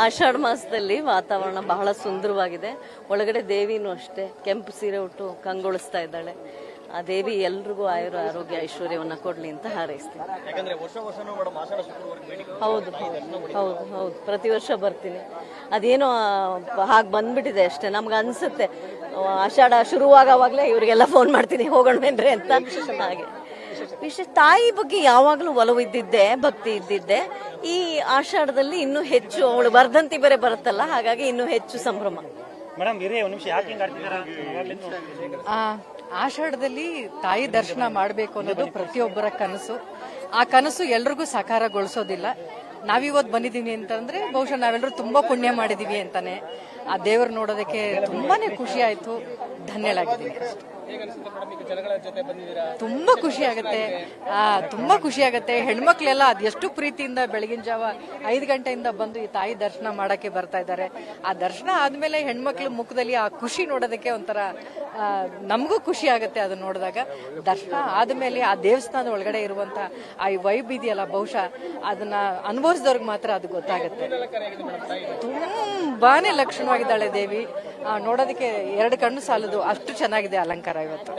ಆಷಾಢ ಮಾಸದಲ್ಲಿ ವಾತಾವರಣ ಬಹಳ ಸುಂದರವಾಗಿದೆ. ಒಳಗಡೆ ದೇವಿನೂ ಅಷ್ಟೇ ಕೆಂಪು ಸೀರೆ ಉಟ್ಟು ಕಂಗೊಳಿಸ್ತಾ ಇದ್ದಾಳೆ. ಆ ದೇವಿ ಎಲ್ರಿಗೂ ಆಯುರ ಆರೋಗ್ಯ ಐಶ್ವರ್ಯವನ್ನ ಕೊಡ್ಲಿ ಅಂತ ಹಾರೈಸ್ತೀನಿ. ಹೌದು ಹೌದು ಹೌದು, ಪ್ರತಿ ವರ್ಷ ಬರ್ತೀನಿ. ಅದೇನೋ ಹಾಗೆ ಬಂದ್ಬಿಟ್ಟಿದೆ ಅಷ್ಟೇ. ನಮ್ಗೆ ಅನ್ಸುತ್ತೆ ಆಷಾಢ ಶುರುವಾಗವಾಗಲೇ ಇವರಿಗೆಲ್ಲ ಫೋನ್ ಮಾಡ್ತೀನಿ ಹೋಗೋಣವೇನ್ರಿ ಅಂತ. ಹಾಗೆ ವಿಶೇಷ ತಾಯಿ ಬಗ್ಗೆ ಯಾವಾಗಲೂ ಒಲವು ಇದ್ದಿದ್ದೆ, ಭಕ್ತಿ ಇದ್ದಿದ್ದೆ. ಈ ಆಷಾಢದಲ್ಲಿ ಇನ್ನೂ ಹೆಚ್ಚು, ಅವಳು ವರ್ಧಂತಿ ಬೇರೆ ಬರುತ್ತಲ್ಲ, ಹಾಗಾಗಿ ಇನ್ನೂ ಹೆಚ್ಚು ಸಂಭ್ರಮ. ಆಷಾಢದಲ್ಲಿ ತಾಯಿ ದರ್ಶನ ಮಾಡಬೇಕು ಅನ್ನೋದು ಪ್ರತಿಯೊಬ್ಬರ ಕನಸು. ಆ ಕನಸು ಎಲ್ರಿಗೂ ಸಾಕಾರಗೊಳಿಸೋದಿಲ್ಲ. ನಾವಿವತ್ತು ಬಂದಿದ್ದೀವಿ ಅಂತಂದ್ರೆ ಬಹುಶಃ ನಾವೆಲ್ಲರೂ ತುಂಬಾ ಪುಣ್ಯ ಮಾಡಿದೀವಿ ಅಂತಾನೆ. ಆ ದೇವರು ನೋಡೋದಕ್ಕೆ ತುಂಬಾನೇ ಖುಷಿ ಆಯ್ತು, ಧನ್ಯಳಾಗಿದ್ದೀನಿ. ತುಂಬಾ ಖುಷಿ ಆಗುತ್ತೆ, ತುಂಬಾ ಖುಷಿ ಆಗುತ್ತೆ. ಹೆಣ್ಮಕ್ಳೆಲ್ಲ ಅದೆಷ್ಟು ಪ್ರೀತಿಯಿಂದ ಬೆಳಗಿನ ಜಾವ 5 ಗಂಟೆಯಿಂದ ಬಂದು ಈ ತಾಯಿ ದರ್ಶನ ಮಾಡಕ್ಕೆ ಬರ್ತಾ ಇದ್ದಾರೆ. ಆ ದರ್ಶನ ಆದ್ಮೇಲೆ ಹೆಣ್ಮಕ್ಳ ಮುಖದಲ್ಲಿ ಆ ಖುಷಿ ನೋಡೋದಕ್ಕೆ ಒಂಥರ ನಮಗೂ ಖುಷಿ ಆಗುತ್ತೆ. ಅದು ನೋಡಿದಾಗ ದರ್ಶನ ಆದ್ಮೇಲೆ ಆ ದೇವಸ್ಥಾನದ ಒಳಗಡೆ ಇರುವಂತ ಆ ವೈಬ್ ಇದೆಯಲ್ಲ, ಬಹುಶಃ ಅದನ್ನ ಅನುಭವಿಸಿದವ್ರಿಗೆ ಮಾತ್ರ ಅದು ಗೊತ್ತಾಗುತ್ತೆ. ತುಂಬಾನೇ ಲಕ್ಷಣವಾಗಿದ್ದಾಳೆ ದೇವಿ, ನೋಡೋದಕ್ಕೆ 2 ಕಣ್ಣು ಸಾಲದು, ಅಷ್ಟು ಚೆನ್ನಾಗಿದೆ ಅಲಂಕಾರ ಇವತ್ತು.